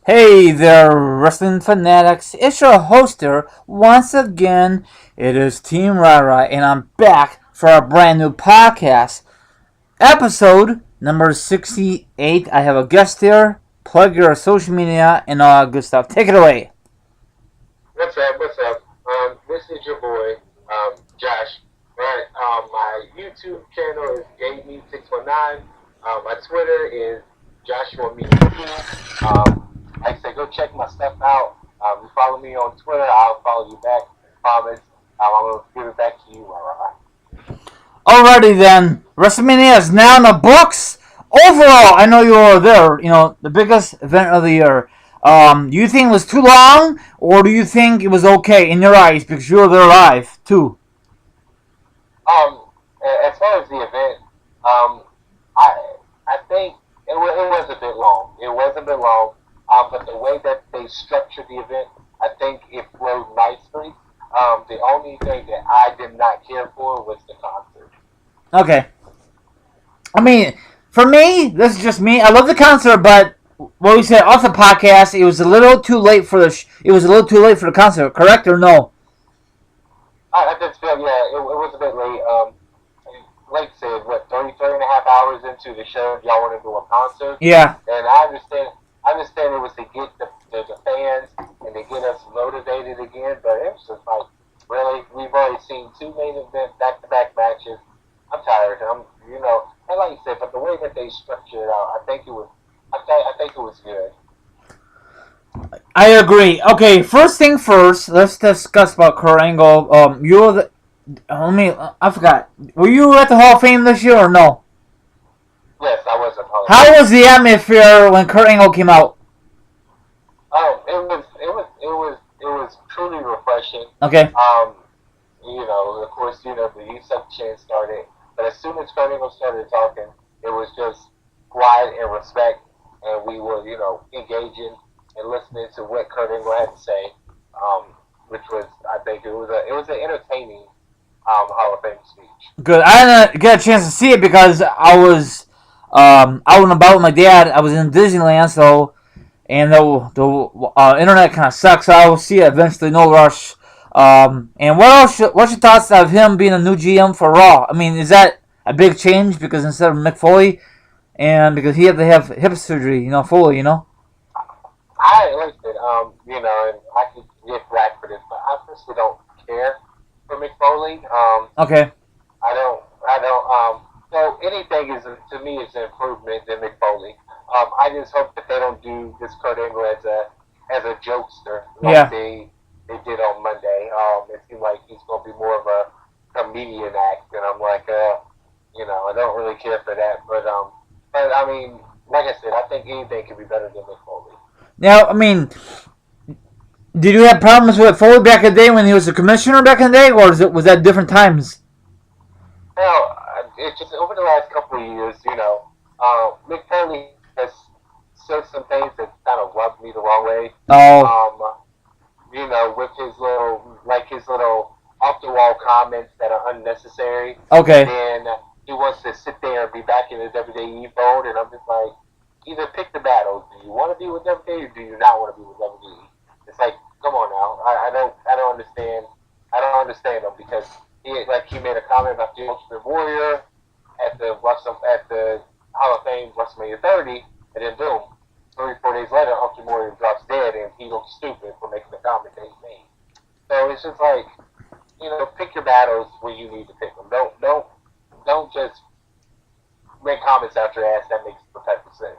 Hey there, wrestling fanatics. It's your hoster once again. It is teamryry, and I'm back for a brand new podcast, episode number 68. I have a guest here. Plug your social media and all that good stuff. Take it away. What's up? What's up? This is your boy, Josh. Right. My YouTube channel is GameMe619. My Twitter is Joshua Media. Like I said, go check my stuff out. You follow me on Twitter, I'll follow you back. Promise. I'm gonna give it back to you. Alrighty then. WrestleMania is now in the books. Overall, I know you were there. You know, the biggest event of the year. Do you think it was too long, or do you think it was okay in your eyes because you were there live too? As far as the event, I think it was a bit long. It was a bit long. But the way that they structured the event, I think it flowed nicely. The only thing that I did not care for was the concert. Okay. I mean, for me, this is just me. I love the concert, but what we said off the podcast, it was a little too late for it was a little too late for the concert. Correct or no? I just feel, yeah, it was a bit late. Like I said, what, 33 and a half hours into the show, y'all want to do a concert? Yeah. And I understand it was to get the fans and to get us motivated again, but it was just like, really, we've already seen two main event back-to-back matches. I'm tired. And like you said, but the way that they structured it out, I think it was good. I agree. Okay, first thing first, let's discuss about Kurt Angle. You were the. I forgot. Were you at the Hall of Fame this year or no? Yes, I was a Hall of How Fame. was the atmosphere when Kurt Angle came out? Oh, it was truly refreshing. Okay. Of course, the Youth chant started, but as soon as Kurt Angle started talking, it was just quiet and respect, and we were, engaging and listening to what Kurt Angle had to say, which was, I think, it was an entertaining Hall of Fame speech. Good. I didn't get a chance to see it because I was out and about with my dad. I was in Disneyland, so and the internet kind of sucks. So I will see it eventually. No rush. And what else? What's your thoughts of him being a new GM for Raw? I mean, is that a big change because instead of Mick Foley, and because he had to have hip surgery, Foley, I liked it, and I could get flack for this, but I personally don't care for Mick Foley. Okay. So anything is to me is an improvement than Mick Foley. I just hope that they don't do this Kurt Angle as a jokester like Yeah. they did on Monday. It seemed like he's going to be more of a comedian act, and I'm like, I don't really care for that. But I mean, like I said, I think anything can be better than Mick Foley. Now, I mean, did you have problems with Foley back in the day when he was a commissioner back in the day, or was that different times? Well, it's just over the last couple of years, Mick Foley has said some things that kind of rubbed me the wrong way. Oh. With his little off the wall comments that are unnecessary. Okay. And he wants to sit there and be back in the WWE fold, and I'm just like, either pick the battles. Do you want to be with WWE or do you not want to be with WWE? It's like, come on now. I don't understand. I don't understand him because he made a comment about the Ultimate Warrior at the Hall of Fame WrestleMania 30, and then boom, 3-4 days later, Ultimate Warrior drops dead, and he looks stupid for making the comment that he made. So it's just like, pick your battles when you need to pick them. Don't just make comments out your ass that makes perfect sense.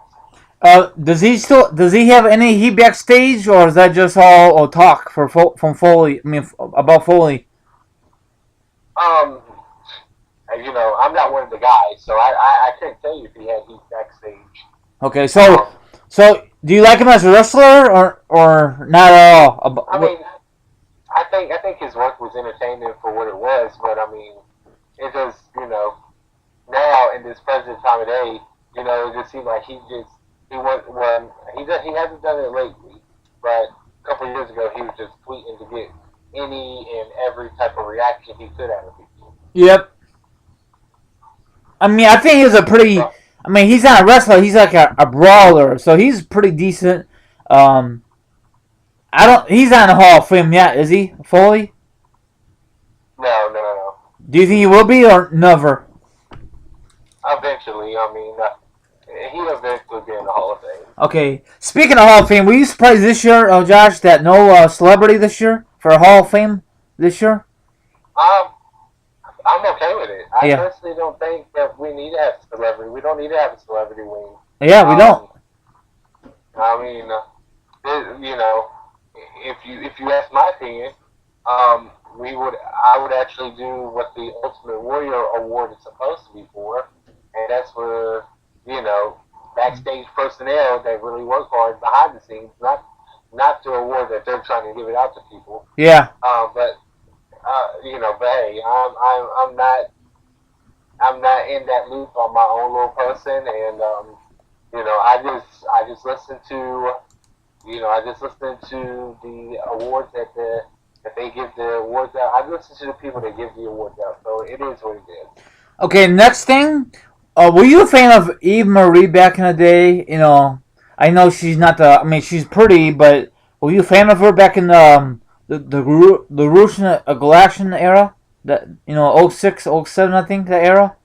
Does he have any heat backstage, or is that just all talk from Foley? I mean, about Foley. Um, I'm not one of the guys, so I can't tell you if he had heat backstage. Okay, so do you like him as a wrestler or not at all? I mean, I think his work was entertaining for what it was, but I mean, it just now in this present time of day, it just seemed like he hasn't done it lately, but a couple of years ago he was just tweeting to get any and every type of reaction he could out of people. Yep. I mean, I mean, he's not a wrestler. He's like a brawler, so he's pretty decent. Um, I don't. He's not in the Hall of Fame yet, is he? Foley? No, no, no, no. Do you think he will be or never? Eventually, I mean, he eventually be in the Hall of Fame. Okay. Speaking of Hall of Fame, were you surprised this year, Josh, that no celebrity this year for a Hall of Fame this year? Um, I'm okay with it. I Yeah. personally don't think that we need to have a celebrity. We don't need to have a celebrity wing. Yeah, we don't. I mean, you know, if you ask my opinion, I would actually do what the Ultimate Warrior Award is supposed to be for, and that's for backstage personnel that really work hard behind the scenes, not the award that they're trying to give it out to people. Yeah. But hey, I'm not in that loop on my own little person, and I just listen to the awards that they give the awards out. I listen to the people that give the awards out, so it is what it is. Okay, next thing. Were you a fan of Eve Marie back in the day? I know she's not the. I mean, she's pretty, but were you a fan of her back in the Russian Galatian era? That 06, 07, I think that era.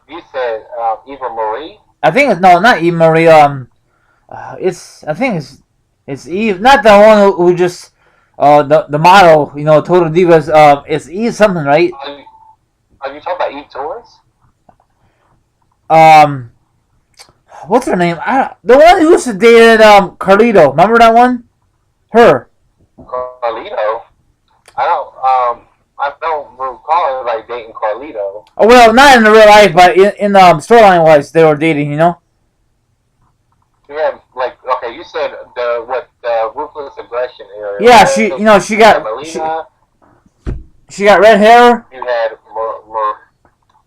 You said Eva Marie? I think it's no, not Eve Marie. I think it's Eve, not the one who just the model. Total Divas. It's Eve something, right? Are you talking about Eve Torres? What's her name? The one who used to date Carlito. Remember that one? Her. Carlito. I don't recall anybody dating Carlito. Oh well, not in the real life, but in storyline wise, they were dating. Yeah, okay. You said the ruthless aggression area. Yeah, right? she got Melina. She got red hair. You had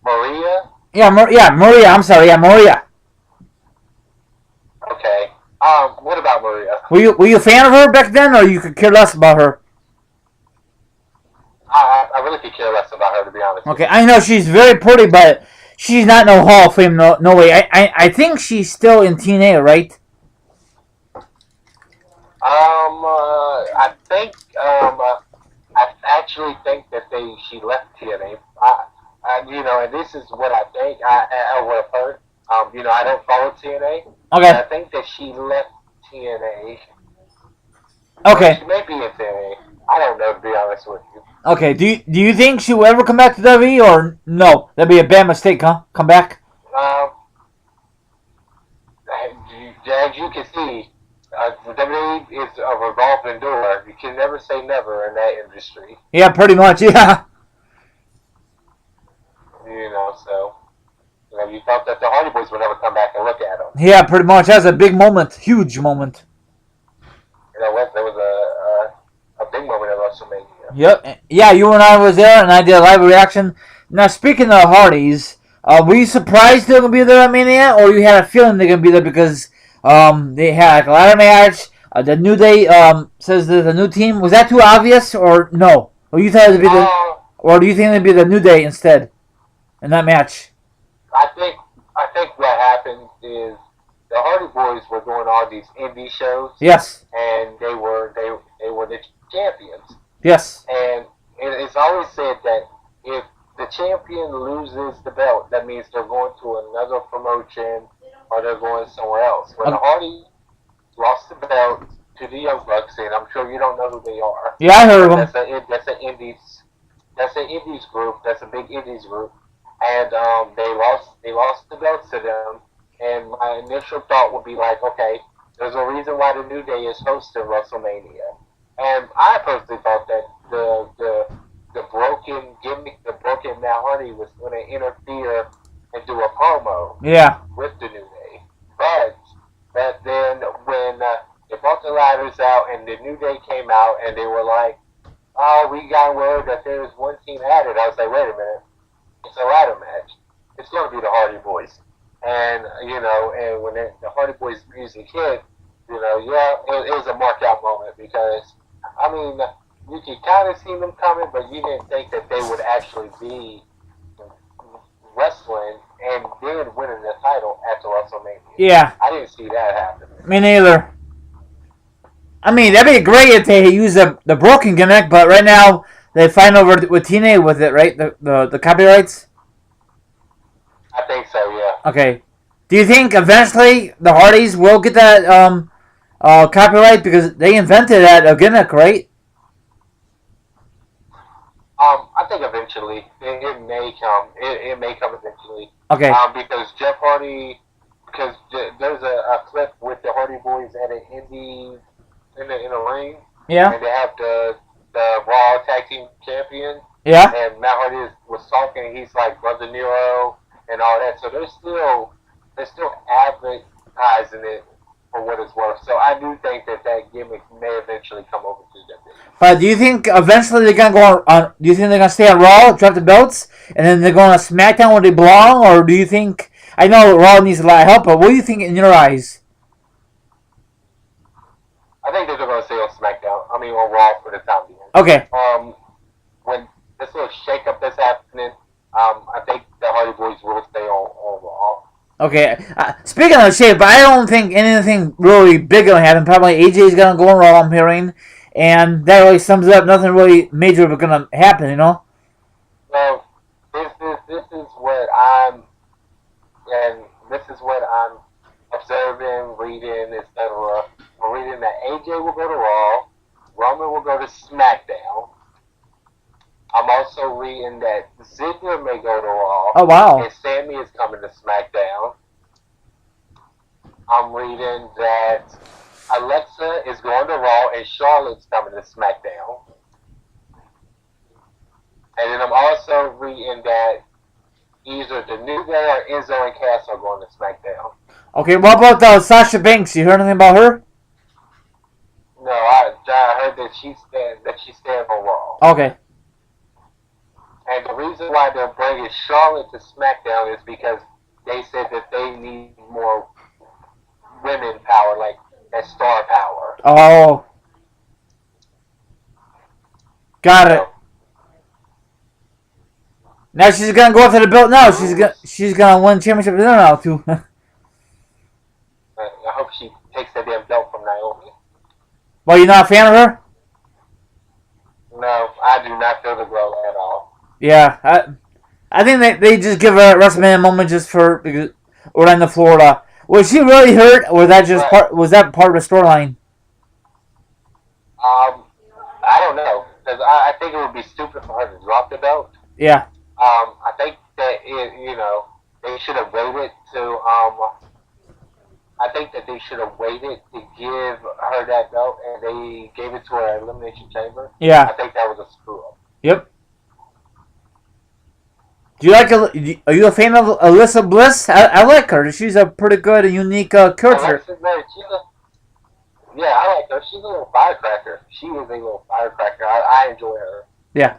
Maria. Yeah, Maria. I'm sorry. Yeah, Maria. Okay. What about Maria? Were you a fan of her back then, or you could care less about her? I really could care less about her, to be honest. Okay, I know she's very pretty, but she's not no Hall of Fame. No way. I think she's still in TNA, right? I actually think that she left TNA. And this is what I think. I would have heard. I don't follow TNA. Okay. I think that she left TNA. Okay. She may be in TNA. I don't know, to be honest with you. Okay. Do you think she will ever come back to WWE, or no? That'd be a bad mistake, huh? Come back. As you can see, WWE is a revolving door. You can never say never in that industry. Yeah, pretty much. Yeah. So you thought that the Hardy Boys would never come back and look at them. Yeah, pretty much. That's a big moment, huge moment. You know what? There was a big moment at WrestleMania. Yep. Yeah, you and I was there, and I did a live reaction. Now, speaking of Hardys, were you surprised they're gonna be there at Mania, or you had a feeling they're gonna be there because they had a ladder match? The New Day says there's a new team. Was that too obvious, or no? Or you thought it'd be or do you think it'd be the New Day instead in that match? I think what happened is the Hardy Boys were doing all these indie shows. Yes. And they were the champions. Yes. And it's always said that if the champion loses the belt, that means they're going to another promotion or they're going somewhere else. When the Hardys lost the belt to the Young Bucks, and I'm sure you don't know who they are. Yeah, I heard of them. That's an indies group. That's a big indies group. And they lost the belts to them. And my initial thought would be like, okay, there's a reason why the New Day is hosting WrestleMania. And I personally thought that the broken gimmick, the broken Matt Hardy was going to interfere and do a promo. Yeah. With the New Day. But then when they brought the ladders out and the New Day came out and they were like, oh, we got word that there was one team added. I was like, wait a minute. It's a ladder match. It's going to be the Hardy Boys. And, and when the Hardy Boys music hit, it was a mark-out moment because, I mean, you could kind of see them coming, but you didn't think that they would actually be wrestling and then winning the title after WrestleMania. Yeah. I didn't see that happen. Me neither. I mean, that'd be great if they use the broken gimmick, but right now they fight over with TNA with it, right? The copyrights. I think so, yeah. Okay. Do you think eventually the Hardys will get that copyright because they invented that gimmick, right? I think eventually it may come. It may come eventually. Okay. Because Jeff Hardy, because there's a clip with the Hardy Boys at an indie in a ring, Yeah. and they have the Raw Tag Team Champion, Yeah. and Matt Hardy was talking. He's like Brother Nero and all that. So they're still advertising it for what it's worth. So I do think that gimmick may eventually come over to WWE. But do you think eventually they're gonna go on? Do you think they're gonna stay on Raw, drop the belts, and then they're going to SmackDown where they belong, or do you think? I know Raw needs a lot of help, but what do you think in your eyes? I think they're going to stay on SmackDown. I mean, on Raw for the time being. Okay. When this little shakeup that's happening, I think the Hardy Boys will stay on Raw. Okay. Speaking of shape, I don't think anything really big gonna happen. Probably AJ's gonna go on Raw. I'm hearing, and that really sums it up. Nothing really major gonna happen, you know. Well, this is what I'm observing, reading, etc. I'm reading that AJ will go to Raw, Roman will go to SmackDown. I'm also reading that Ziggler may go to Raw. Oh wow! And Sammy is coming to SmackDown. I'm reading that Alexa is going to Raw and Charlotte's coming to SmackDown. And then I'm also reading that either the New Day or Enzo and Cass are going to SmackDown. Okay, what about Sasha Banks? You heard anything about her? No, I heard that she's staying on Raw. Okay. And the reason why they're bringing Charlotte to SmackDown is because they said that they need more women power, like that star power. Oh. Got it. Now she's gonna go after the belt. No, she's gonna win championship now too. I hope she takes that damn belt from Naomi. Well, you're not a fan of her? No, I do not feel the glow at all. Yeah, I think they just give her a WrestleMania moment just for because Orlando, Florida. Was she really hurt, or was that just was that part of the storyline? I don't know, because I think it would be stupid for her to drop the belt. Yeah. I think that they should have waited to I think that they should have waited to give her that belt, and they gave it to her at Elimination Chamber. Yeah. I think that was a screw up. Yep. Do you like? Are you a fan of Alyssa Bliss? I like her. She's a pretty good and unique character. Yeah, I like her. She's a little firecracker. She is a little firecracker. I enjoy her. Yeah.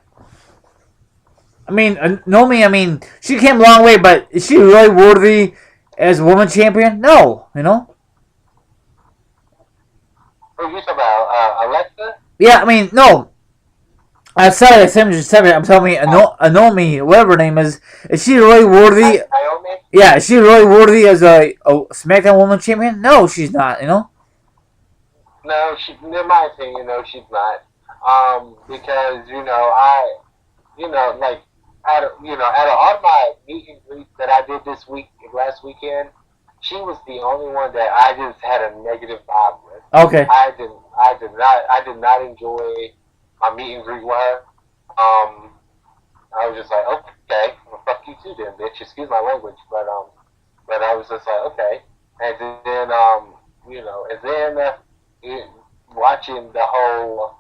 I mean, Naomi, she came a long way, but is she really worthy as a woman champion? No, you know? Who are you talking about? Alexa? Yeah, no. I'm sorry, I'm telling me, Naomi, whatever her name is she really worthy? Naomi? Yeah, is she really worthy as a SmackDown Woman Champion? No, she's not, you know? No, in my opinion, no, she's not. Because, out of all my meet and greets that I did last weekend, she was the only one that I just had a negative vibe with. Okay. I did not enjoy my meet and greet with her. I was just like, okay, well, fuck you too, then, bitch. Excuse my language, but I was just like, okay. And then watching the whole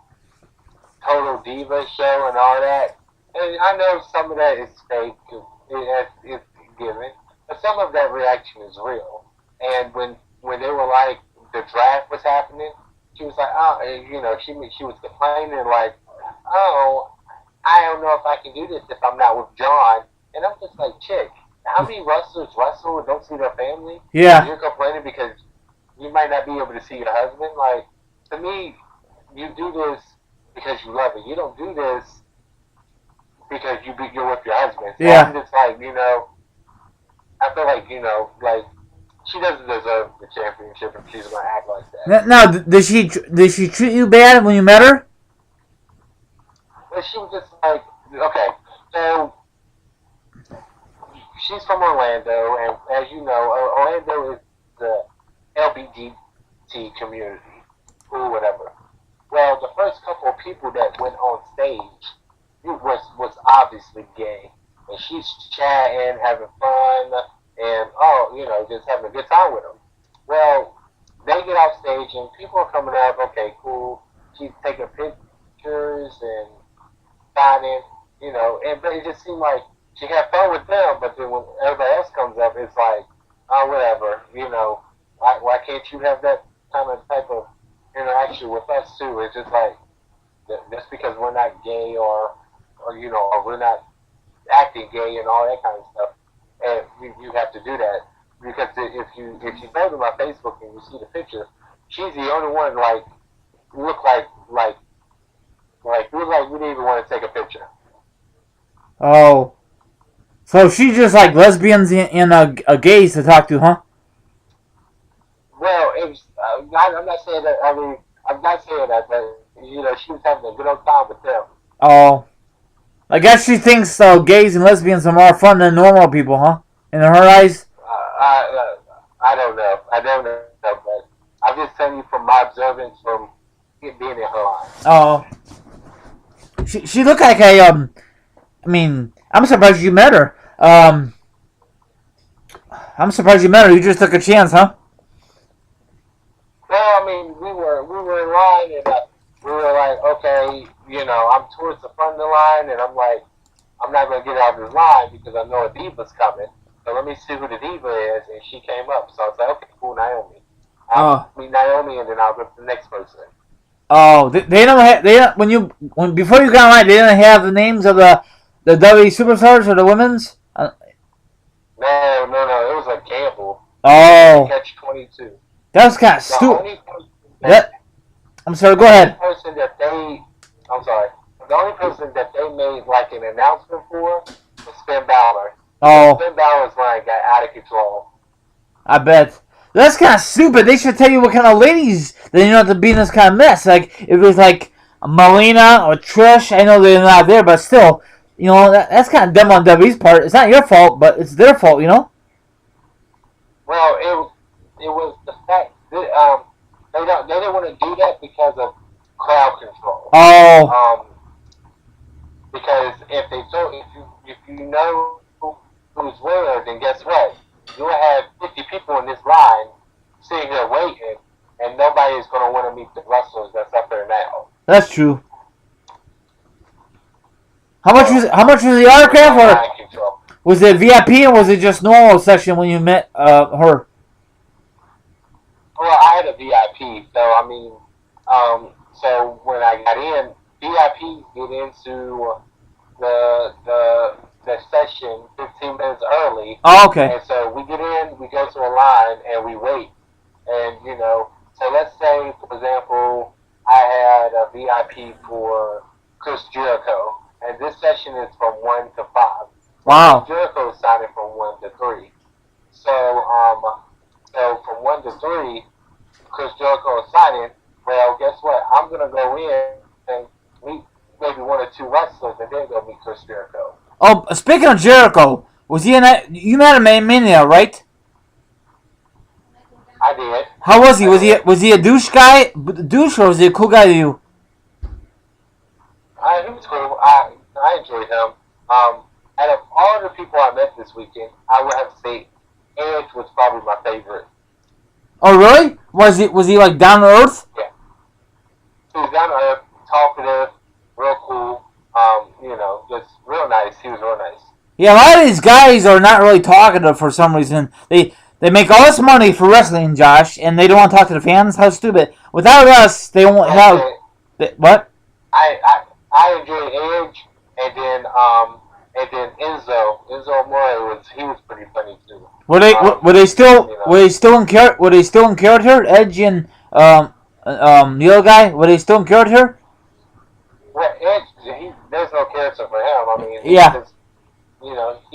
Total Diva show and all that. And I know some of that is fake, it's given, but some of that reaction is real. And when they were like, the draft was happening, she was like, she was complaining like, oh, I don't know if I can do this if I'm not with John. And I'm just like, chick, how many wrestlers wrestle and don't see their family? Yeah. And you're complaining because you might not be able to see your husband. Like, to me, you do this because you love it. You don't do this because you're with your husband. So yeah. I'm just like, I feel like, she doesn't deserve the championship if she's gonna act like that. Now, did she treat you bad when you met her? But she was just like, okay, so she's from Orlando, and as you know, Orlando is the LGBT community, or whatever. Well, the first couple of people that went on stage was obviously gay, and she's chatting, having fun, and just having a good time with them. Well, they get off stage, and people are coming up. Okay, cool. She's taking pictures and signing, and but it just seemed like she had fun with them, but then when everybody else comes up, it's like, oh, whatever, why can't you have that kind of type of interaction with us too? It's just like just because we're not gay or we're not acting gay and all that kind of stuff, and you have to do that because if you go to my Facebook and you see the picture, she's the only one look like we didn't even want to take a picture. Oh. So she's just like lesbians and gays to talk to, huh? Well, I'm not saying that. I mean, I'm not saying that, but she was having a good old time with them. Oh. I guess she thinks gays and lesbians are more fun than normal people, huh? In her eyes? I don't know. I don't know, but I'm just telling you from my observance from being in her line. Oh. She looked like I mean, I'm surprised you met her. I'm surprised you met her. You just took a chance, huh? Well, I mean, we were in line, and we were like, okay, I'm towards the front of the line, and I'm like, I'm not gonna get out of this line because I know a diva's coming. So let me see who the diva is, and she came up. So I was like, okay, cool, Naomi. I'll meet Naomi, and then I'll go to the next person. Oh, they don't have before you got online, they didn't have the names of the WWE superstars or the women's. No, it was a gamble. Oh, Catch 22. That's kind of stupid. I'm sorry. Go ahead. I'm sorry. The only person that they made like an announcement for was Finn Balor. Oh, Finn Balor's line got out of control. I bet. That's kind of stupid. They should tell you what kind of ladies they don't have to be in this kind of mess. Like, if it was like Melina or Trish, I know they're not there, but still, that's kind of dumb on WWE's part. It's not your fault, but it's their fault, Well, it was the fact that they didn't want to do that because of crowd control. Oh. Because if you know who's where, then guess what? You'll have 50 people in this line sitting here waiting, and nobody is going to want to meet the wrestlers that's up there now. That's true. How much was the autograph, or was it VIP, or was it just normal session when you met her? Well, I had a VIP, so I mean, so when I got in, VIPs get into the session 15 minutes early. Oh, okay. And so we get in, we go to a line, and we wait. And, so let's say, for example, I had a VIP for Chris Jericho, and this session is from 1 to 5. Wow. Chris Jericho is signing from 1 to 3. So from 1 to 3, Chris Jericho is signing. Well, guess what? I'm going to go in and meet maybe 1 or 2 wrestlers and then go meet Chris Jericho. Oh, speaking of Jericho, was he in that? You met him at Mania, right? I did. How was he? Was he a douche guy? Douche, or was he a cool guy to you? He was cool. I enjoyed him. Out of all the people I met this weekend, I would have to say Edge was probably my favorite. Oh, really? Was he like down to earth? Yeah. He was down to earth, talkative, real cool. Just real nice. He was real nice. Yeah, a lot of these guys are not really talkative for some reason. They make all this money for wrestling, Josh, and they don't want to talk to the fans. How stupid! Without us, they won't have. What? I enjoyed Edge, and then Enzo Amore was pretty funny too. Were they still in character? Edge and the other guy, were they still in character? Well, Edge, there's no character for him. I mean, he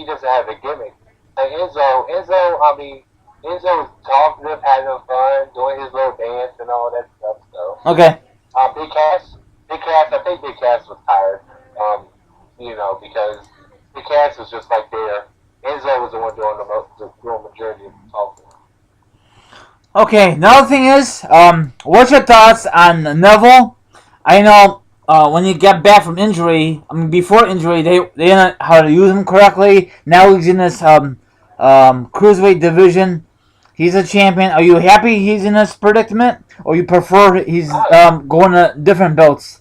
doesn't have a gimmick. And Enzo, I mean, Enzo was talkative, having fun, doing his little dance and all that stuff. So, Okay. Big Cass, I think Big Cass was tired. Because Big Cass was just like there. Enzo was the one doing the real majority of the talking. Okay. Another thing is, what's your thoughts on Neville? I know when you get back from injury, I mean before injury, they didn't know how to use him correctly. Now he's in this cruiserweight division. He's a champion. Are you happy he's in this predicament, or you prefer he's going to different belts?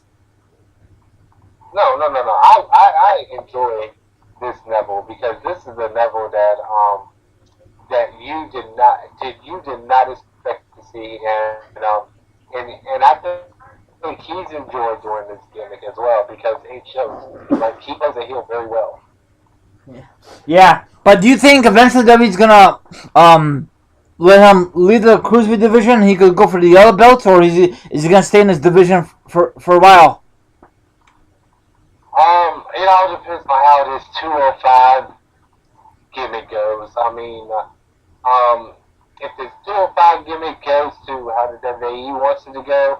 No. I enjoy this Neville because this is the Neville that you did not expect to see, and I think he's enjoyed doing this gimmick as well because it shows like he plays a heel very well. Yeah, but do you think eventually WWE's gonna let him lead the cruiserweight division? He could go for the other belts, or is he gonna stay in this division for a while? It all depends on how this 205 gimmick goes. I mean, if this 205 gimmick goes to how the WWE wants it to go,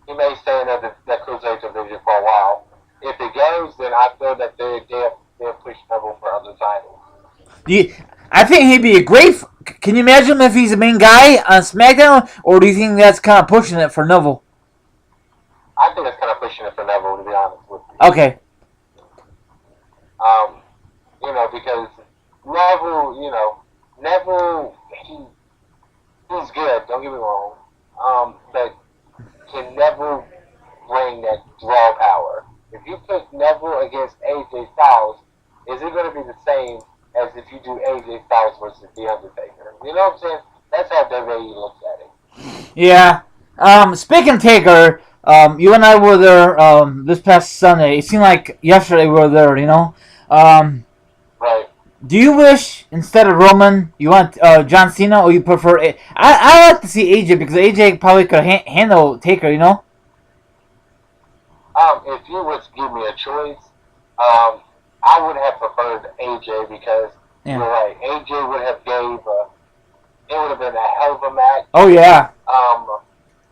he may stay in the cruiserweight division for a while. If it goes, then I feel that they're pushing Neville for other titles. I think he'd be a great. Can you imagine if he's the main guy on SmackDown, or do you think that's kind of pushing it for Neville? I think it's kind of pushing it for Neville, to be honest with you. Okay. Because Neville, he's good. Don't get me wrong. But can Neville bring that draw power? If you put Neville against AJ Styles, is it going to be the same as if you do AJ Styles versus The Undertaker? You know what I'm saying? That's how WWE looks at it. Yeah. Speaking of Taker, you and I were there this past Sunday. It seemed like yesterday we were there, you know? Right. Do you wish, instead of Roman, you want John Cena, or you prefer... I like to see AJ, because AJ probably could handle Taker, you know? If you was to give me a choice, I would have preferred AJ because you're right. AJ would have it would have been a hell of a match. Oh, yeah.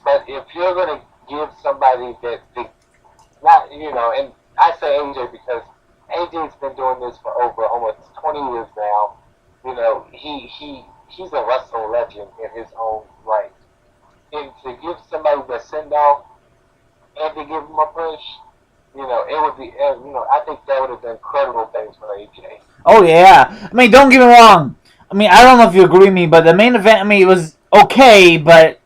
But if you're going to give somebody that, not, and I say AJ because AJ's been doing this for over almost 20 years now. He's a wrestling legend in his own right. And to give somebody the send-off and to give him a push, it would be, I think that would have been incredible things for AJ. Oh, yeah. I mean, don't get me wrong. I mean, I don't know if you agree with me, but the main event, I mean, it was okay, but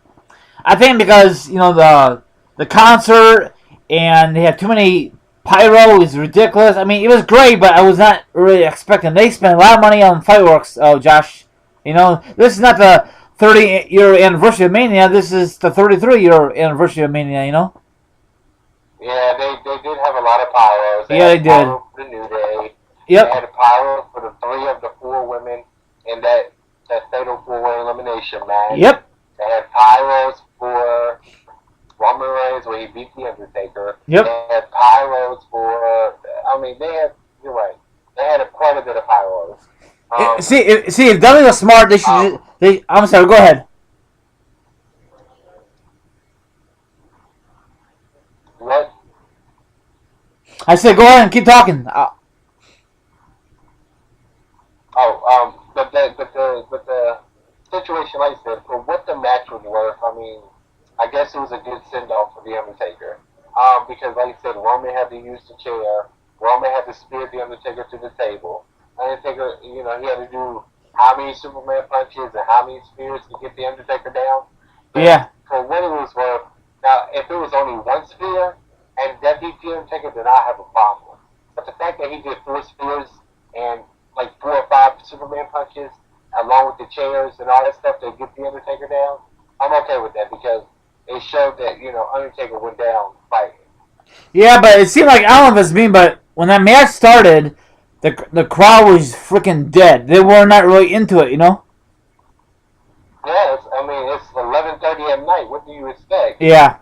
I think because, the concert and they had too many pyro is ridiculous. I mean, it was great, but I was not really expecting. They spent a lot of money on fireworks, Josh. This is not the 30-year anniversary of Mania. This is the 33-year anniversary of Mania, Yeah, they did have a lot of pyros. They did. Pyro for the New Day. Yep. They had a pyro for the 3 of the 4 women in that fatal 4-way elimination match. Yep. They had pyros for Roman Reigns where he beat The Undertaker. Yep. They had pyros for, you're right. They had quite a bit of pyros. See, if WWE was smart, they should. I'm sorry. Go ahead. What? I said, go ahead and keep talking. But the situation, like I said, for what the match was worth, I mean, I guess it was a good send-off for The Undertaker. Because, like I said, Roman had to use the chair. Roman had to spear The Undertaker to the table. Undertaker, he had to do how many Superman punches and how many spears to get The Undertaker down. But Yeah. for what it was worth, now, if it was only one spear and that beat The Undertaker, then I have a problem. But the fact that he did 4 spears and like 4 or 5 Superman punches, along with the chairs and all that stuff to get The Undertaker down, I'm okay with that because it showed that, Undertaker went down fighting. Yeah, but it seemed like, I don't know if it's me, but when that match started, the crowd was freaking dead. They were not really into it, Yeah, it's 11:30 at night. What do you expect? Yeah.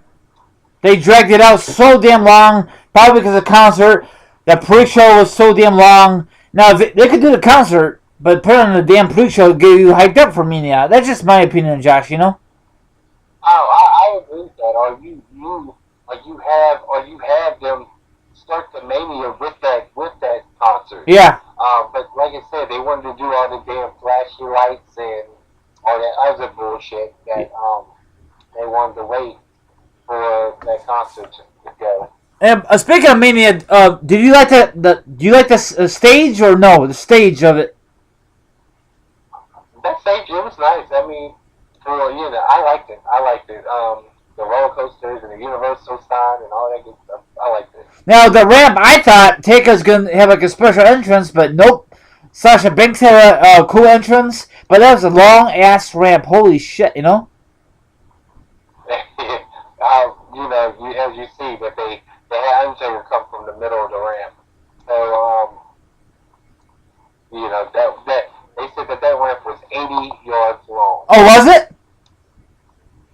They dragged it out so damn long, probably because of the concert. The pre-show was so damn long. Now, if they could do the concert, But put on the damn pre-show to get you hyped up for Mania. That's just my opinion, Josh. You know. I agree with that. Or you have them start the Mania with that concert. Yeah. But like I said, they wanted to do all the damn flashy lights and all that other bullshit that they wanted to wait for that concert to go. And speaking of Mania, did you like do you like the stage or no? The stage of it. That stage, it was nice. I mean, I liked it. The roller coasters and the Universal sign and all that good stuff. I liked it. Now the ramp, I thought Taika's gonna have like a special entrance, but nope. Sasha Banks had a cool entrance, but that was a long ass ramp. Holy shit, you know. As you see, that they had Undertaker come from the middle of the ramp. So, that they said that ramp was 80 yards long. Oh, was it?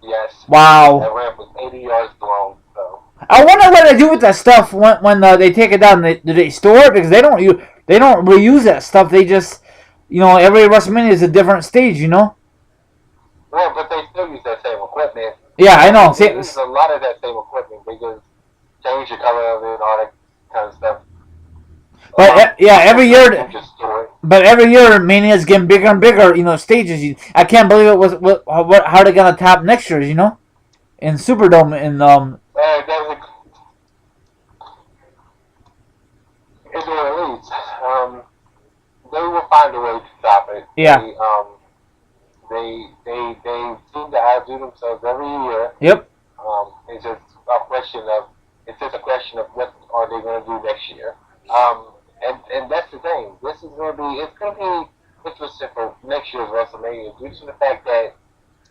Yes. Wow. That ramp was 80 yards long. So. I wonder what they do with that stuff when they take it down. Do they store it? Because they don't reuse that stuff. They just, every WrestleMania is a different stage. You know. Well, but they still use that same equipment. Yeah, I know. They use a lot of that same equipment. They just change the color of it and all that kind of stuff. But every year. But every year, Mania's getting bigger and bigger. Stages. I can't believe it was how they gonna top next year's. In Superdome in It's a release. They will find a way to stop it. Yeah. They seem to outdo themselves every year. Yep. It's just a question of what are they going to do next year. And that's the thing. It's going to be interesting for next year's WrestleMania due to the fact that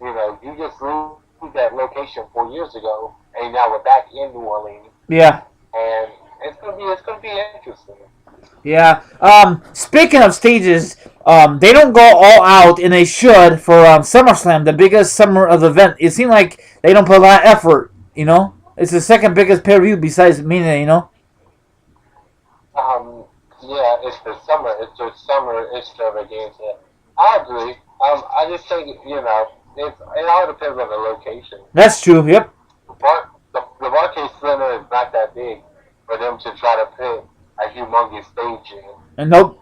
you just leave that location 4 years ago, and now we're back in New Orleans. Yeah. And it's going to be interesting. Yeah. Speaking of stages, they don't go all out, and they should for SummerSlam, the biggest summer of the event. It seems like they don't put a lot of effort. It's the second biggest pay-per-view besides Mania. Yeah, it's the summer extravaganza. I agree. I just think it all depends on the location. That's true. Yep. The Barcade Center is not that big for them to try to put a humongous stage in. And nope.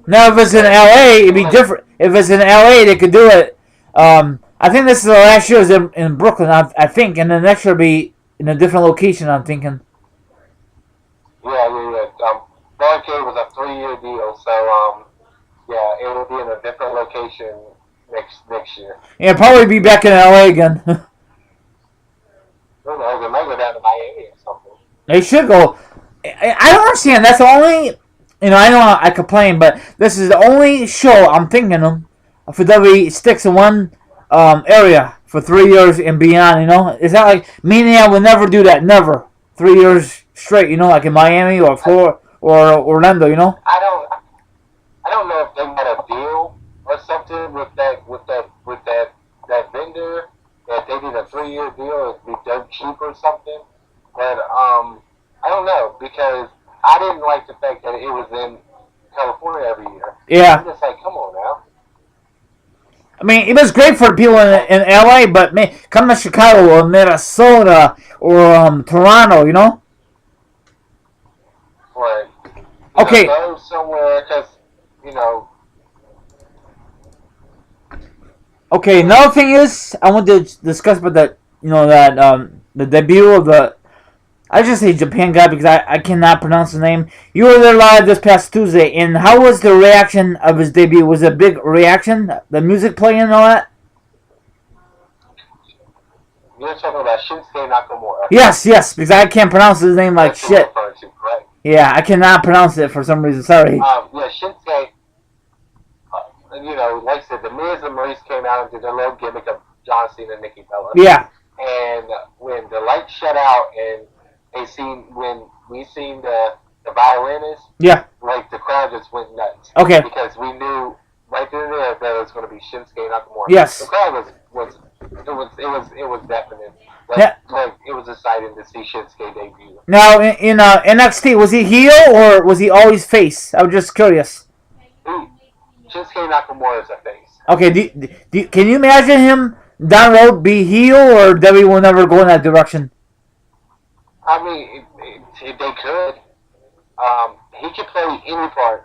Now, if it's in LA, it'd be different. If it's in LA, they could do it. I think this is the last year is in Brooklyn, I think, and the next year will be in a different location, I'm thinking. Yeah. Barcade was a 3-year deal, so it will be in a different location next year. Yeah, probably be back in LA again. Who knows? They might go down to Miami or something. They should go. I don't understand. That's the only. I know I complain, but this is the only show I'm thinking of for WWE sticks in one area for 3 years and beyond. It's not like Mania will never do that. Never 3 years straight. Like in Miami or Florida or Orlando. I don't know if they got a deal or something with that vendor that they did a 3-year deal. It'd be dirt cheap or something. But I don't know, because I didn't like the fact that it was in California every year. Yeah. I'm just like, come on now. I mean, it was great for people in LA, but come to Chicago or Minnesota or Toronto, Right. Okay. Go somewhere, because, Okay, another thing is, I want to discuss about that, the debut of the, I just say Japan guy because I cannot pronounce his name. You were there live this past Tuesday, and how was the reaction of his debut? Was it a big reaction? The music playing and all that? You're talking about Shinsuke Nakamura. Yes, because I can't pronounce his name like shit. Right? Yeah, I cannot pronounce it for some reason. Sorry. Shinsuke, like I said, the Miz and Maurice came out and did a little gimmick of John Cena and Nikki Bella. Yeah. And when the lights shut out and when we seen the violinist, yeah, like the crowd just went nuts. Okay. Because we knew right there that it was going to be Shinsuke Nakamura. Yes. The crowd was definite. Yeah. Like it was exciting to see Shinsuke debut. Now in NXT, was he heel or was he always face? I was just curious. Shinsuke Nakamura is a face. Okay, can you imagine him down the road be heel, or WWE will never go in that direction? I mean, they could. He could play any part.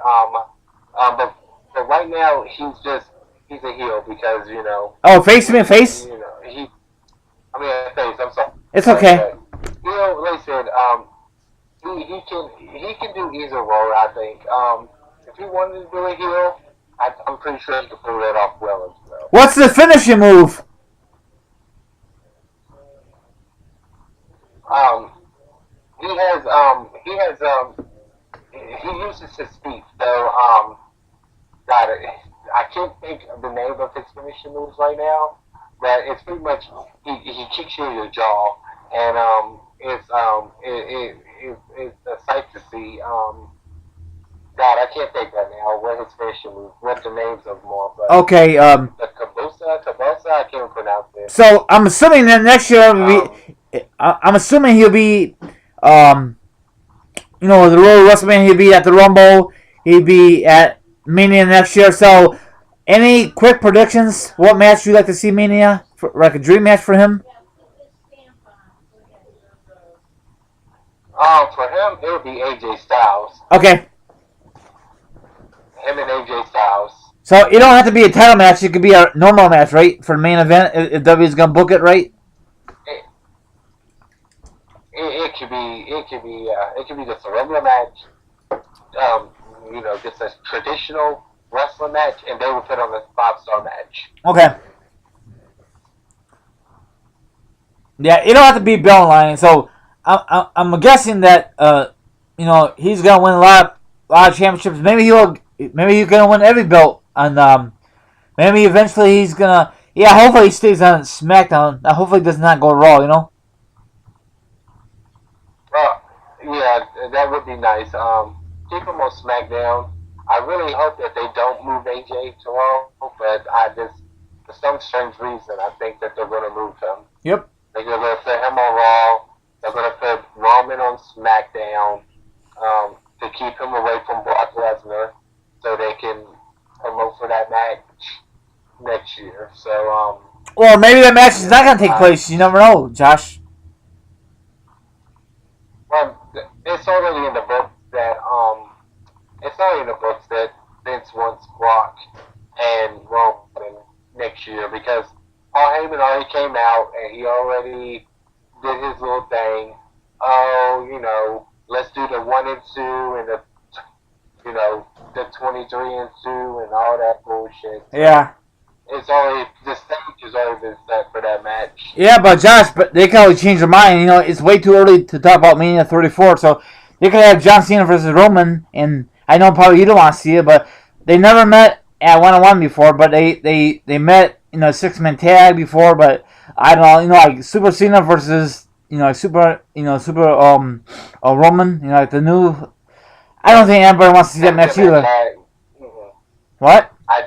But right now he's a heel because Oh, face me face. A face. I'm sorry. It's okay. Like I said, he can do either role. I think. If he wanted to do a heel, I'm pretty sure he could pull that off well as well. What's the finishing move? He uses his feet. So God, I can't think of the name of his finishing moves right now, but it's pretty much he kicks you in your jaw, and it's a sight to see. God, I can't think right now what his finishing moves, what the names of them are. But Okay. the Kabosa, I can't pronounce it. So I'm assuming that next year I'm assuming he'll be the Royal WrestleMania. He'll be at the Rumble. He'll be at Mania next year. So, any quick predictions? What match you like to see Mania? Like a dream match for him? For him, it would be AJ Styles. Okay. Him and AJ Styles. So it don't have to be a title match. It could be a normal match, right? For the main event, if W's gonna book it, right? It could be just a regular match. Just a traditional wrestling match, and they would put on a 5-star match. Okay. Yeah, it don't have to be belt line. So I'm guessing that he's gonna win a lot of championships. Maybe he's gonna win every belt, and maybe eventually he's gonna. Yeah, hopefully he stays on SmackDown. Hopefully he does not go Raw. Yeah, that would be nice. Keep him on SmackDown. I really hope that they don't move AJ to Raw, but for some strange reason, I think that they're going to move him. Yep. They're going to put him on Raw. They're going to put Roman on SmackDown to keep him away from Brock Lesnar, so they can promote for that match next year. So, well, maybe that match is not going to take place. You never know, Josh. Well, it's already in the books that Vince wants Brock and Roman next year because Paul Heyman already came out and he already did his little thing. Oh, let's do the 1 and 2 and the 23 and 2 and all that bullshit. Yeah. The stage has already been set for that match. Yeah, but Josh, they can always change their mind. It's way too early to talk about Mania 34. So they could have John Cena versus Roman, and I know probably you don't want to see it, but they never met at 1-on-1 before. But they met a 6-man tag before. But I don't know, like Super Cena versus Super Roman. Like the new. I don't think anybody wants to see that match either. Mm-hmm. What? I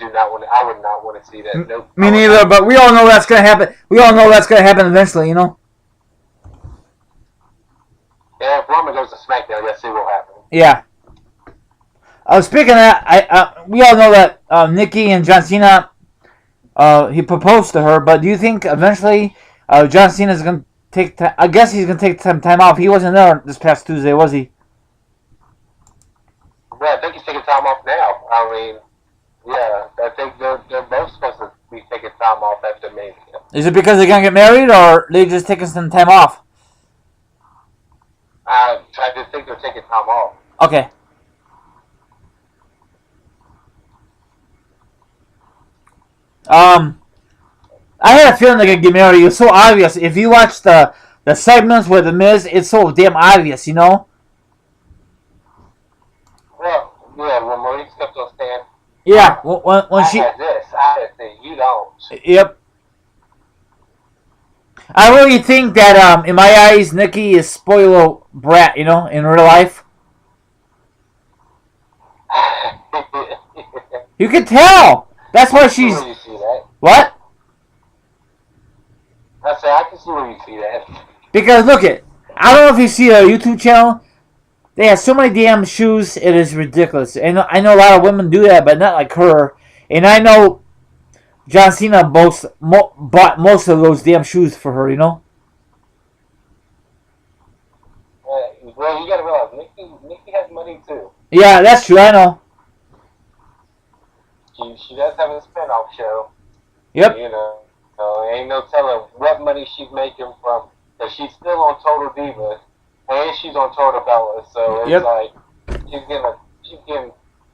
would not want to see that. Nope. Me neither, but we all know that's going to happen. We all know that's going to happen eventually, Yeah, if Roman goes to SmackDown, let's see what happens. Yeah. Speaking of that, we all know that Nikki and John Cena, he proposed to her, but do you think eventually John Cena is going to take time? I guess he's going to take some time off. He wasn't there this past Tuesday, was he? Well, I think he's taking time off now. I mean... Yeah, I think they're both supposed to be taking time off after Mania. Is it because they're going to get married, or they just taking some time off? I just think they're taking time off. Okay. I had a feeling they're going to get married. It was so obvious. If you watch the segments with The Miz, it's so damn obvious, Well, yeah, when Maurice stepped on stand. Yeah, when she... I had this, you don't. Yep. I really think that, in my eyes, Nikki is spoiled brat, in real life. You can tell. That's why she's... You see that. What? I can see where you see that. Because, look it. I don't know if you see a YouTube channel. They have so many damn shoes, it is ridiculous. And I know a lot of women do that, but not like her. And I know John Cena bought most of those damn shoes for her, you know? Well, you gotta realize, Nikki has money too. Yeah, that's true, I know. She does have a spinoff show. Yep. You know, so ain't no telling what money she's making from. Cause she's still on Total Divas, and she's on Total Bella. So it's Yep. like she's getting,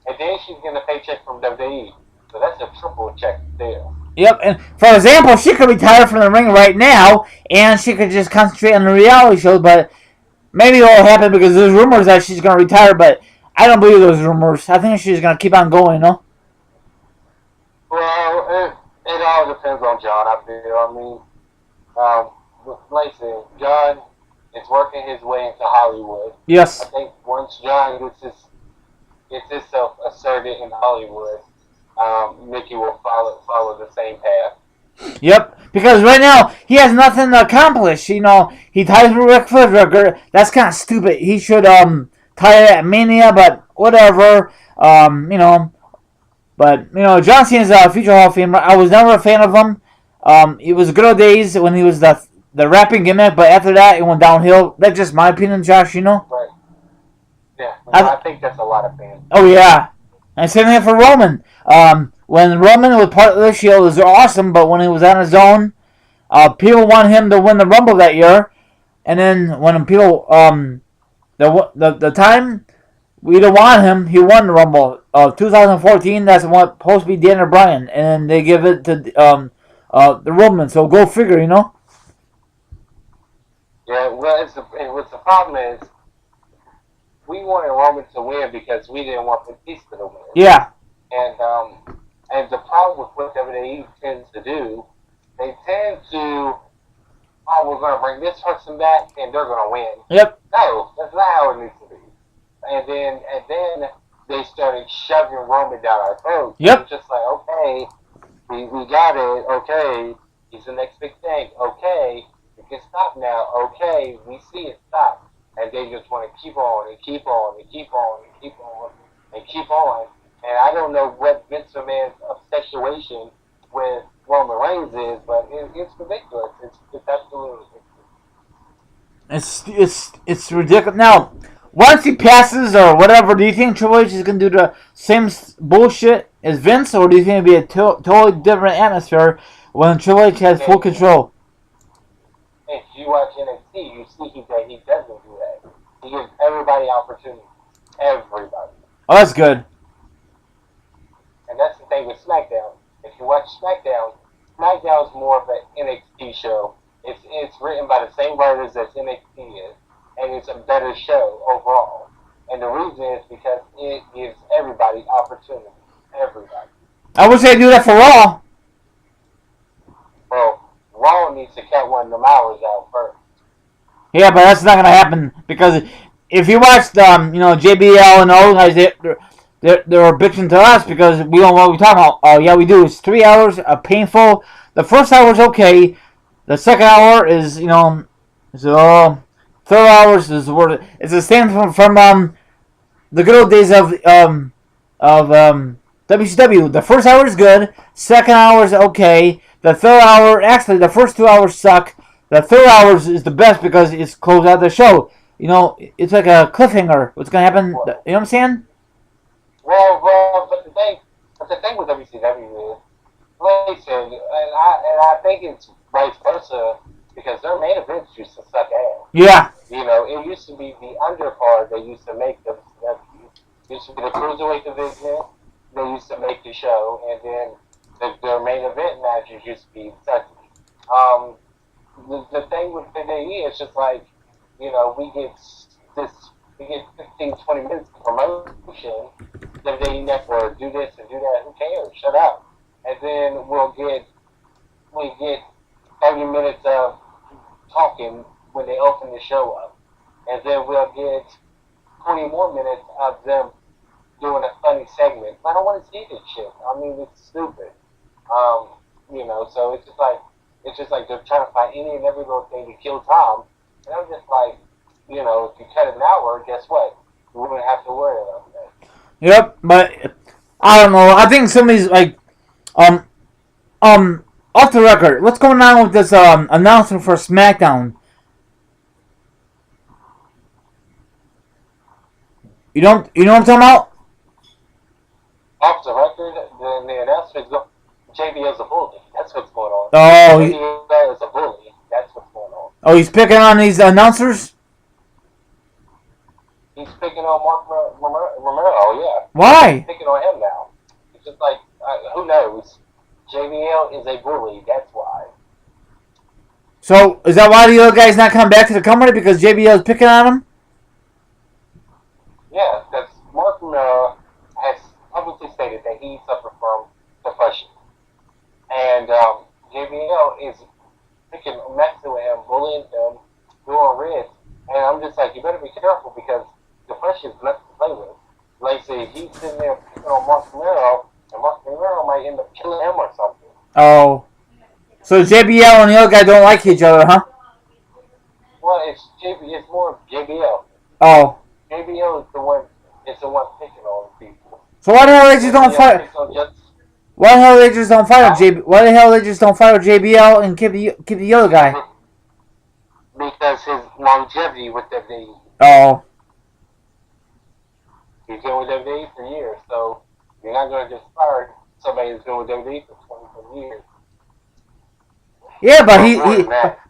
and then she's getting a paycheck from WWE. So that's a triple check there. Yep, and for example, she could retire from the ring right now, and she could just concentrate on the reality show, but maybe it will happen because there's rumors that she's going to retire, but I don't believe those rumors. I think she's going to keep on going, you know? Well, it all depends on John, I feel. I mean, like I said, John is working his way into Hollywood. Yes. I think once John gets himself asserted in Hollywood, Mickey will follow the same path. Yep, because right now he has nothing to accomplish. You know, he ties with Ric Flair's record. That's kind of stupid. He should tie it at Mania, but whatever. You know, but you know, John Cena's a future Hall of Famer. I was never a fan of him. It was good old days when he was the rapping gimmick, but after that it went downhill. That's just my opinion, Josh. You know. Right. Yeah, I think that's a lot of fans. Oh yeah, and same thing for Roman. When Roman was part of the Shield, it was awesome, but when he was on his own, people want him to win the Rumble that year, and then when people the time we don't want him, he won the Rumble. 2014, that's what supposed to be Daniel Bryan, and they give it to the Roman. So go figure, you know. Yeah, well, what's the problem is we wanted Roman to win because we didn't want Batista to win. Yeah. And the problem with what WWE tends to do, they tend to, oh, we're going to bring this person back and they're going to win. Yep. No, that's not how it needs to be. And then they started shoving Roman down our throats. Yep. It's just like, okay, we got it. Okay, he's the next big thing. Okay, we can stop now. Okay, we see it. Stop. And they just want to keep on and keep on and keep on and keep on and keep on. And I don't know what Vince McMahon's obsession with Roman Reigns is, but it's ridiculous. It's absolutely ridiculous. It's ridiculous. Now, once he passes or whatever, do you think Triple H is going to do the same bullshit as Vince, or do you think it'll be a totally different atmosphere when Triple H has full control? If you watch NXT, you see that he doesn't do that. He gives everybody opportunity. Everybody. Oh, that's good. And that's the thing with SmackDown. If you watch SmackDown, SmackDown is more of an NXT show. It's written by the same writers as NXT is, and it's a better show overall. And the reason is because it gives everybody opportunity. Everybody. I wish they'd do that for Raw. Well, Raw needs to cut one of them hours out first. Yeah, but that's not going to happen because if you watch JBL and all those guys, they're bitching to us because we don't know what we're talking about. Oh, yeah, we do. It's 3 hours of painful. The first hour is okay. The second hour is, third hour is the word. It's the same from the good old days of WCW. The first hour is good. Second hour is okay. The third hour, actually, the first 2 hours suck. The third hour is the best because it's closed out the show. You know, it's like a cliffhanger. What's going to happen? You know what I'm saying? Well, but the thing with WCW is, listen, and I think it's vice versa because their main events used to suck ass. Yeah. You know, it used to be the undercard they used to make WCW. It used to be the cruiserweight division. They used to make the show, and then their main event matches used to be sucky. The thing with WWE is just like, we get 15, 20 minutes of promotion. WWE Network, do this and do that. Who cares? Shut up. And then we get 30 minutes of talking when they open the show up. And then we'll get 20 more minutes of them doing a funny segment. I don't want to see this shit. I mean, it's stupid. So it's just like they're trying to find any and every little thing to kill Tom. And I'm just like, if you cut an hour, guess what? You wouldn't have to worry about that. Yep, but I don't know. I think some of these, like Um, off the record, what's going on with this announcement for SmackDown? You know what I'm talking about? Off the record, the announcement go JBL's a bully. That's what's going on. Oh, JBL is a bully. That's what's going on. Oh, he's picking on these announcers? He's picking on Mark Romero, yeah. Why? He's picking on him now. It's just like, who knows? JBL is a bully, that's why. So, is that why the other guy's not coming back to the company? Because JBL is picking on him? Yeah, because Mark Romero has publicly stated that he suffered from depression. And JBL is messing with him, bullying him, doing ribs. And I'm just like, you better be careful because depression is nothing to play with. Like, say, he's sitting there picking on Mark Romero, and Mark Romero might end up killing him or something. Oh. So JBL and the other guy don't like each other, huh? Well, it's more of JBL. Oh. JBL is the one picking on people. So why the hell they just don't fire? Why the hell they just don't fire JBL? Why the hell they just don't fire JBL and keep the other guy? Because his longevity with WWE. Oh. He's been with WWE for years, so you're not going to just fire somebody who's been with WWE for 20 years. Yeah,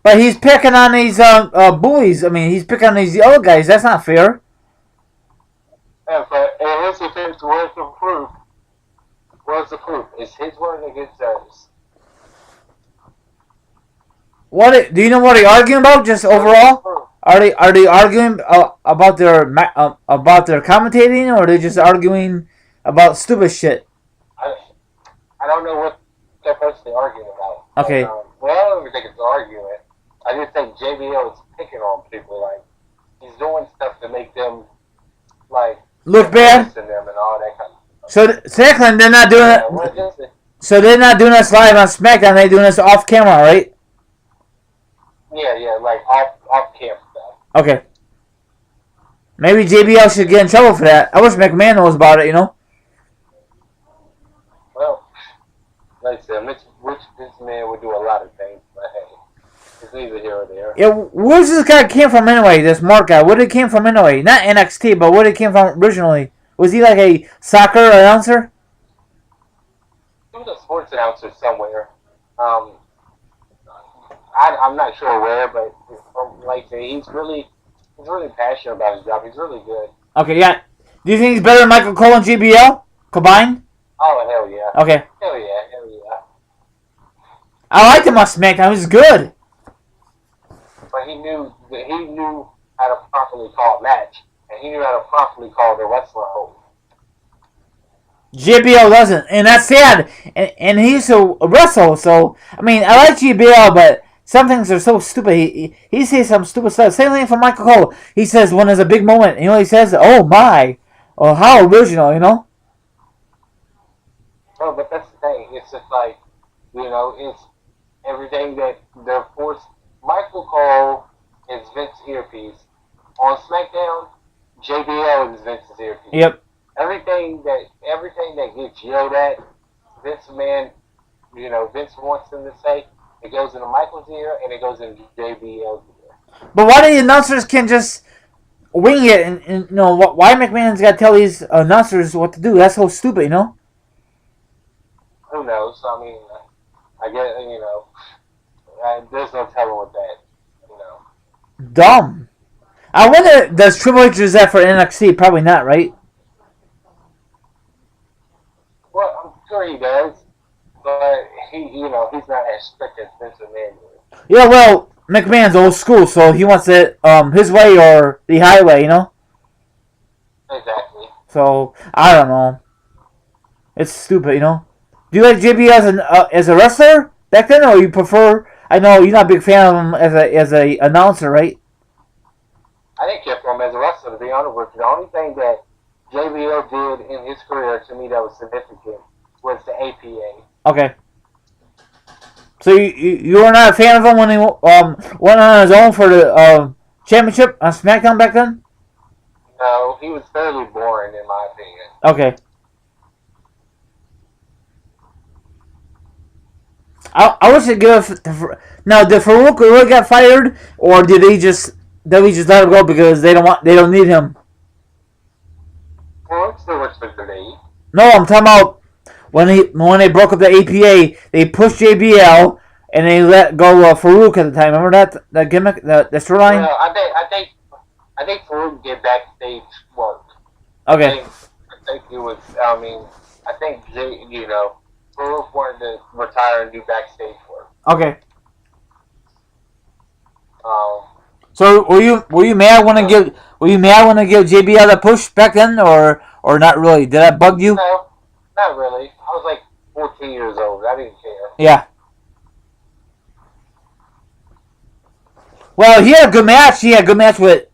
but he's picking on these bullies. I mean, he's picking on these other guys. That's not fair. Yeah, but in his defense, where's the proof? Where's the proof? It's his word against theirs. What do you know? What they're arguing about? Just overall, are they arguing about their commentating, or are they just arguing about stupid shit? I don't know what they're personally arguing about. Okay. But, I don't even think it's an argument. I just think JBL is picking on people. Like, he's doing stuff to make them, like, look bad. Them and all that kind of stuff. So, second, they're not doing it. So they're not doing this live on SmackDown. They're doing this off camera, right? Yeah, like off camera stuff. Okay. Maybe JBL should get in trouble for that. I wish McMahon knows about it, you know? Well, like I said, this man would do a lot of things, but hey, it's neither here or there. Yeah, where's this guy came from anyway, this Mark guy? Where did he came from anyway? Not NXT, but where did he came from originally? Was he like a soccer announcer? He was a sports announcer somewhere. I'm not sure where, but like I say, he's really passionate about his job. He's really good. Okay, yeah. Do you think he's better than Michael Cole and JBL combined? Oh, hell yeah. Okay. Hell yeah. I liked him on SmackDown. He was good. But he knew how to properly call a match, and he knew how to properly call the wrestler hold. JBL doesn't, and that's sad. And he used to wrestle, so I mean, I like JBL, but some things are so stupid. He says some stupid stuff. Same thing for Michael Cole. He says when there's a big moment, he says, "Oh my," or "How original," you know. No, but that's the thing. It's just like, it's everything that they're forced. Michael Cole is Vince's earpiece. On SmackDown, JBL is Vince's earpiece. Yep. Everything that gets yelled at, Vince wants them to say, it goes into Michael's ear and it goes into JBL's ear. But why the announcers can just wing it and why McMahon's got to tell these announcers what to do? That's so stupid, you know? Who knows? I mean, I get, there's no telling with that, Dumb. I wonder, does Triple H use that for NXT? Probably not, right? Well, I'm sure he does, but he's not as strict as Vince McMahon is. Yeah, well, McMahon's old school, so he wants it his way or the highway, you know? Exactly. So, I don't know. It's stupid, you know? Do you like JB as a wrestler back then, or you prefer? I know you're not a big fan of him as a announcer, right? I didn't care for him as a wrestler, to be honest with you. The only thing that JBL did in his career to me that was significant was the APA. Okay. So you were not a fan of him when he went on his own for the championship on SmackDown back then? No, he was fairly boring in my opinion. Okay. I wish they give now. Did Farouk really get fired, or did he just let him go because they don't need him? Well, it's still works for the No, I'm talking about when they broke up the APA, they pushed JBL and they let go Farouk at the time. Remember that gimmick, the storyline? Well, I think Farouk did backstage work. Okay. I think it was. I mean, I think Farouk wanted to retire and do backstage work. Okay. Um, So were you mad when I give JBL the push back then, or not really? Did that bug you? no, not really. I was like 14 years old. I didn't care. Yeah. Well, he had a good match. He had a good match with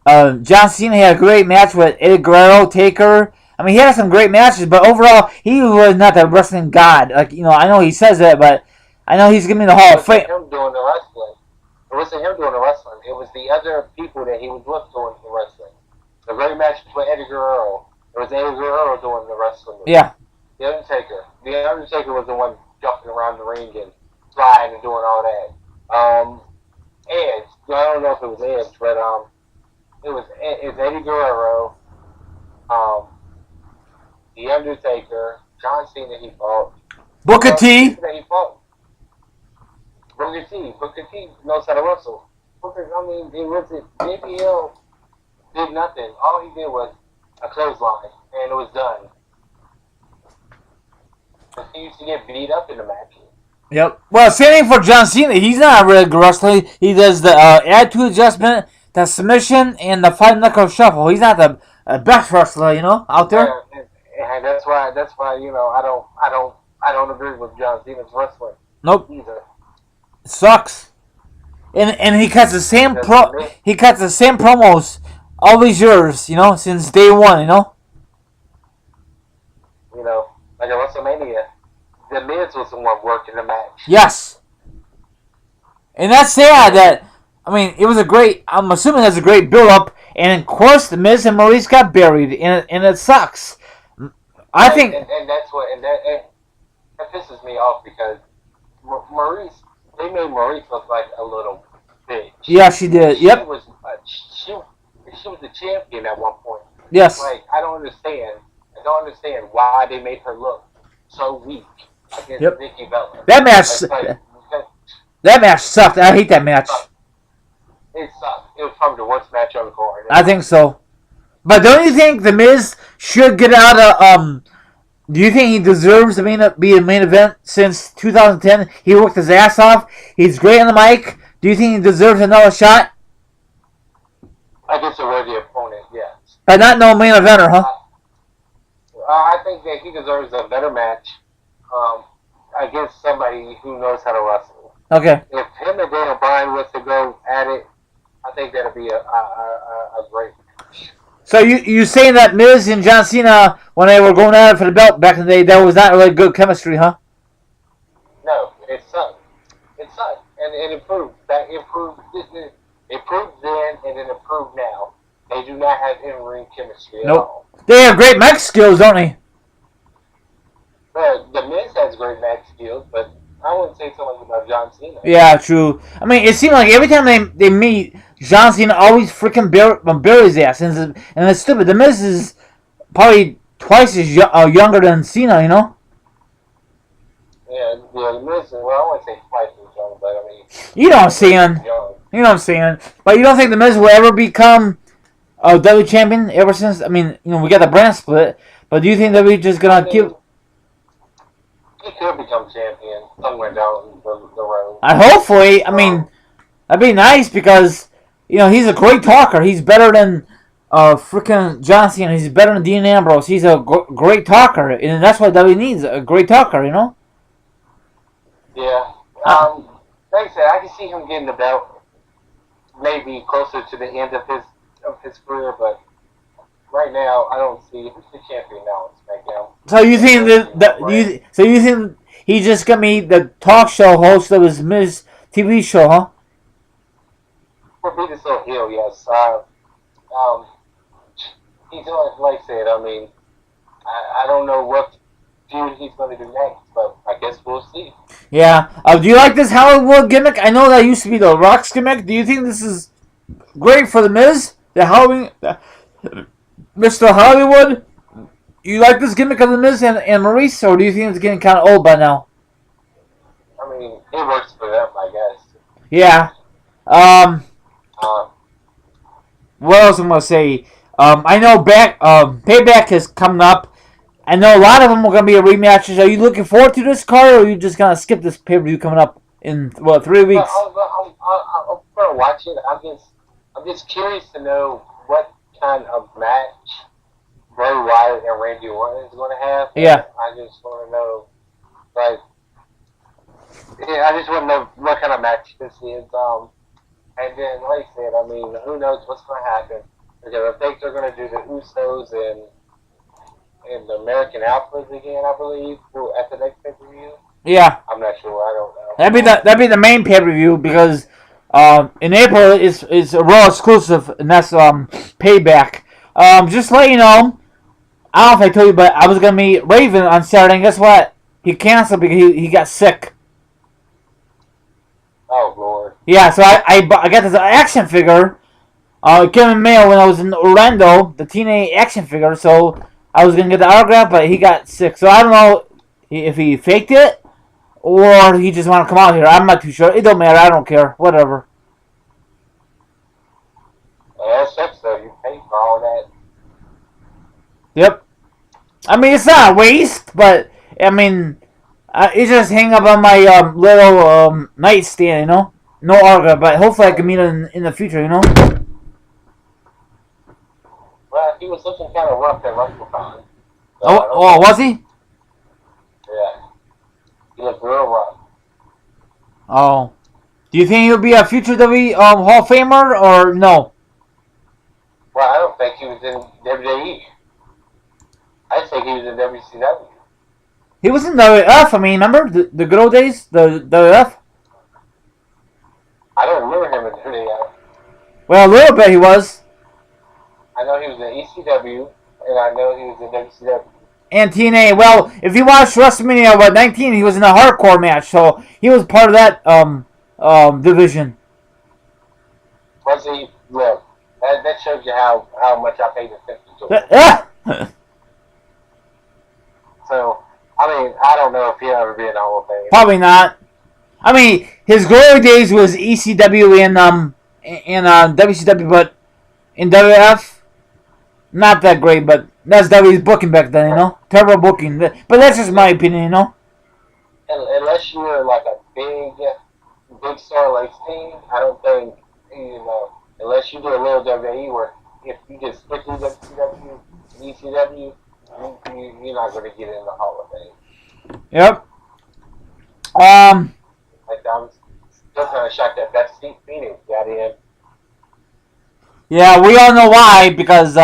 John Cena. He had a great match with Eddie Guerrero, Taker. I mean, he had some great matches, but overall, he was not the wrestling god. Like, I know he says that, but I know he's giving me the Hall of Fame. Him doing the wrestling. It wasn't him doing the wrestling. It was the other people that he was with doing the wrestling. The great match with Eddie Guerrero. It was Eddie Guerrero doing the wrestling. Yeah. The Undertaker. The Undertaker was the one jumping around the ring and flying and doing all that. Edge. I don't know if it was Edge, but it's Eddie Guerrero. The Undertaker. John Cena. He fought. Booker T. He fought. Booker T knows how to wrestle. It wasn't. JBL did nothing. All he did was a clothesline, and it was done. But he used to get beat up in the match. Yep. Well, same thing for John Cena. He's not a really good wrestler. He does the attitude adjustment, the submission, and the five knuckle shuffle. He's not the best wrestler, out there. And that's why I don't agree with John Cena's wrestling. Nope. Either. It sucks. And he cuts the same promos all these years, since day one, Like at WrestleMania, The Miz was the one working the match. Yes. And that's sad that, it was I'm assuming that's a great build-up, and of course the Miz and Maurice got buried, and it sucks. I think... And that's what, and that pisses me off because Maurice, they made Maurice look like a little bitch. Yeah, she did. Yep. She was the champion at one point. Yes. Like, I don't understand why they made her look so weak against Nikki Bella. That match sucked. I hate that match. It sucked. It was probably the worst match on the card. I think so. But don't you think The Miz should get out of... do you think he deserves to be a main event since 2010? He worked his ass off. He's great on the mic. Do you think he deserves another shot? I guess a worthy opponent, yes. But not no main eventer, huh? I think that he deserves a better match against somebody who knows how to wrestle. Okay. If him and Daniel Bryan was to go at it, I think that'd be a great match. So you saying that Miz and John Cena, when they were going at it for the belt back in the day, that was not really good chemistry, huh? No, it sucked. It sucked, and it improved. It improved then, and it improved now. They do not have in-ring chemistry at all. They have great match skills, don't they? Well, the Miz has great match skills, but I wouldn't say so much about John Cena. Yeah, true. It seemed like every time they meet, John Cena always freaking buries his ass, and it's stupid. The Miz is probably twice as younger than Cena, Yeah, the Miz. Well, I wouldn't say twice as young, but you know what I'm saying. You know what I'm saying. But you don't think the Miz will ever become a WWE champion ever since? We got the brand split, but do you think WWE just gonna keep? He could become champion somewhere down the road. Hopefully, that'd be nice because he's a great talker. He's better than freaking John Cena. He's better than Dean Ambrose. He's a great talker, and that's what WWE needs, a great talker. Yeah. Like I said, I can see him getting the belt maybe closer to the end of his career, but right now I don't see who's the champion now in SmackDown. So you think you think he's just gonna be the talk show host of his Miz TV show, huh? For Beavis So Hill, yes. He's like I said. I don't know what feud he's going to do next, but I guess we'll see. Yeah. Do you like this Hollywood gimmick? I know that used to be the Rock's gimmick. Do you think this is great for the Miz? The Halloween, Mr. Hollywood. You like this gimmick of the Miz and Maurice, or do you think it's getting kind of old by now? I mean, it works for them, I guess. Yeah. Um. Um, What else am I gonna say? I know Payback is coming up. I know a lot of them are gonna be rematches. Are you looking forward to this card, or are you just gonna skip this pay per view coming up in 3 weeks? I'm gonna watch it. I'm just curious to know what kind of match Bray Wyatt and Randy Orton is going to have. Yeah. I just want to know, like, yeah, I just want to know what kind of match this is. And then, like I said, I mean, who knows what's going to happen? Because I think they're going to do the Usos and the American Alphas again, I believe, at the next pay-per-view. Yeah. I'm not sure. I don't know. That'd be the main pay per view because in April it's a Raw exclusive and that's Payback. Just to let you know, I don't know if I told you, but I was gonna meet Raven on Saturday. And guess what? He canceled because he got sick. Oh Lord. Yeah, so I got this action figure. It came in mail when I was in Orlando, the teenage action figure. So I was gonna get the autograph, but he got sick. So I don't know if he faked it or he just wanted to come out here. I'm not too sure. It don't matter. I don't care. Whatever. Well, that sucks though. You paid for all that. Yep. I mean, it's not a waste, but I mean, it just hang up on my little nightstand, you know. No autograph, but hopefully I can meet him in the future, you know. Well, he was looking kind of rough at WrestleCon. So Was he? Yeah. He looked real rough. Oh. Do you think he'll be a future WWE Hall of Famer or no? Well, I don't think he was in WWE. I think he was in WCW. He was in WWF. I mean, remember the good old days, the WWF. I don't remember him in WWF. Well, a little bit he was. I know he was in ECW, and I know he was in WCW. And TNA. Well, if you watch WrestleMania 19, he was in a hardcore match, so he was part of that division. Was he? Look, that shows you how much I paid attention to him. So, I mean, I don't know if he'll ever be in the Hall of Fame. Probably not. I mean, his glory days was ECW and WCW, but in WF, not that great. But that's WWE's booking back then, you know, terrible booking. But that's just my opinion, you know. Unless you're like a big star like Sting, I don't think unless you do a little WWE where if you just strictly WCW, ECW. You're not going to get in the Hall of Fame. Yep. Like, I was still kind of shocked that Steve Phoenix got in. Yeah, we all know why, because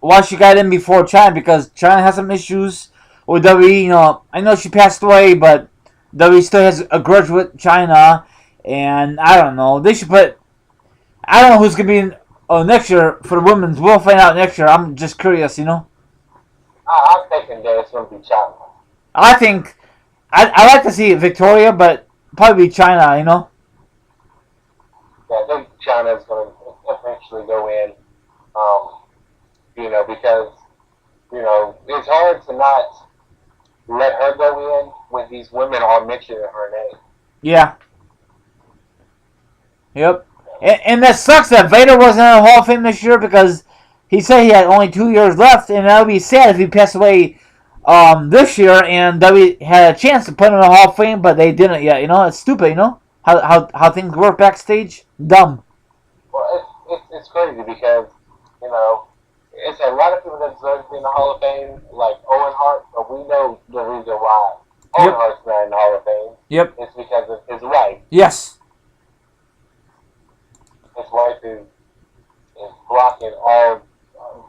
why she got in before China, because China has some issues with WWE. You know, I know she passed away, but WWE still has a grudge with China, and I don't know. They should put. I don't know who's gonna be in next year for the women's. We'll find out next year. I'm just curious, you know. I'm thinking that it's going to be China. I think I like to see Victoria, but probably China, you know. Yeah, I think China is going to eventually go in. Because it's hard to not let her go in when these women are mentioning her name. Yeah. Yep. And that sucks that Vader wasn't in the Hall of Fame this year because he said he had only 2 years left, and that would be sad if he passed away this year and WWE had a chance to put him in the Hall of Fame, but they didn't yet. You know, it's stupid. You know how things work backstage. Dumb. Well, it's crazy because it's a lot of people that deserve to be in the Hall of Fame, like Owen Hart, but we know the reason why Owen Hart's not in the Hall of Fame. Yep. It's because of his wife. Yes. His wife is blocking all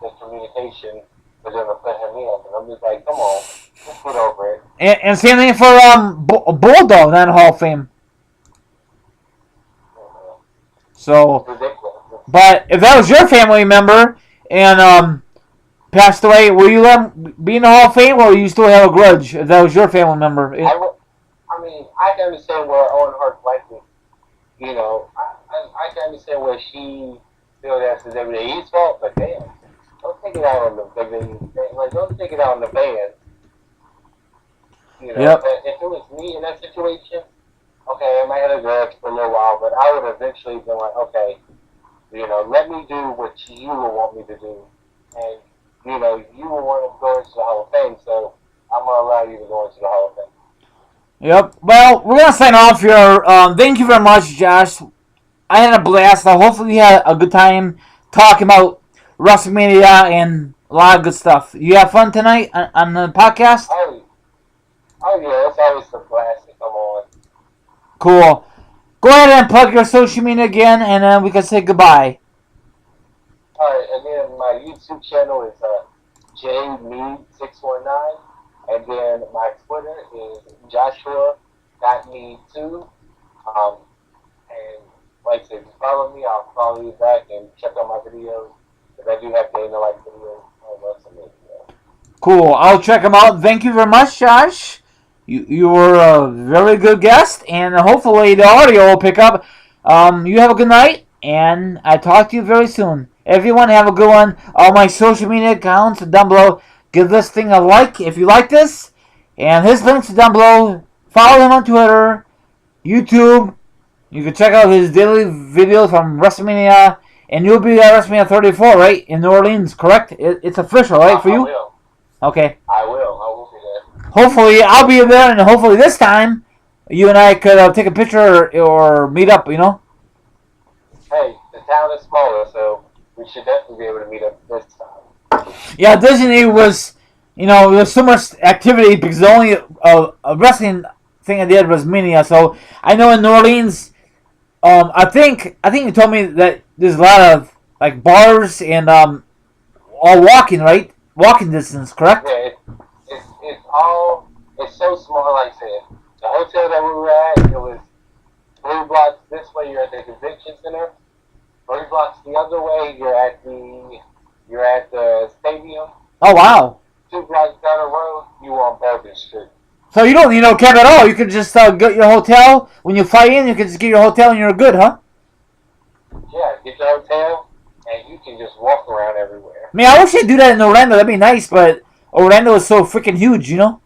the communication for them to put him in. And I'm just like, come on, just get over it. And same thing for Bulldog, not in the Hall of Fame. So, but if that was your family member and passed away, will you let him be in the Hall of Fame, or will you still have a grudge if that was your family member? I mean, I can understand where Owen Hart's wife is. I can understand where she feels that's the WWE's fault, but damn, don't take it out on the WWE. Like, don't take it out on the fans. Yep. If it was me in that situation, okay, I might have a grudge for a little while, but I would eventually be like, okay, let me do what you would want me to do, and you will want to go into the Hall of Fame, so I'm gonna allow you to go into the Hall of Fame. Yep. Well, we're gonna sign off here. Thank you very much, Josh. I had a blast. Hopefully, you had a good time talking about WrestleMania and a lot of good stuff. You have fun tonight on the podcast? Oh yeah, it's always a blast to come on. Cool. Go ahead and plug your social media again, and then we can say goodbye. Alright, again, my YouTube channel is jmead619, and then my Twitter is joshua.me2. And like I said, if you follow me, I'll follow you back and check out my videos, because I do have Dana-like videos on WrestleMania. Cool. I'll check them out. Thank you very much, Josh. You were a very good guest, and hopefully the audio will pick up. You have a good night, and I talk to you very soon. Everyone have a good one. All my social media accounts are down below. Give this thing a like if you like this, and his links are down below. Follow him on Twitter, YouTube. You can check out his daily videos from WrestleMania, and you'll be at WrestleMania 34, right, in New Orleans, correct? It's official, right, for you? I will. Okay. I will be there. Hopefully, I'll be there, and hopefully this time, you and I could take a picture or meet up, Hey, the town is smaller, so we should definitely be able to meet up this time. Yeah, Disney was, there was so much activity because the only a wrestling thing I did was Mania. So I know in New Orleans, I think you told me that there's a lot of like bars and all walking, right? Walking distance, correct? Yeah, it's so small. Like I said, the hotel that we were at, it was 3 blocks this way. You're at the convention center. 3 blocks the other way, you're at the stadium. Oh wow! 2 blocks down the road, you on Bourbon Street. So you don't need no cab at all. You could just get your hotel when you fly in. You can just get your hotel and you're good, huh? Yeah, get your hotel and you can just walk around everywhere. Man, I wish they'd do that in Orlando. That'd be nice, but Orlando is so freaking huge, Right.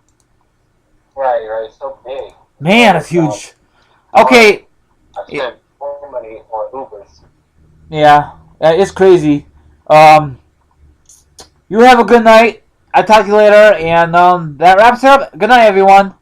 It's so big. Man, it's huge. Okay. I spent more money on Ubers. Yeah, it's crazy. You have a good night. I'll talk to you later, and that wraps it up. Good night, everyone.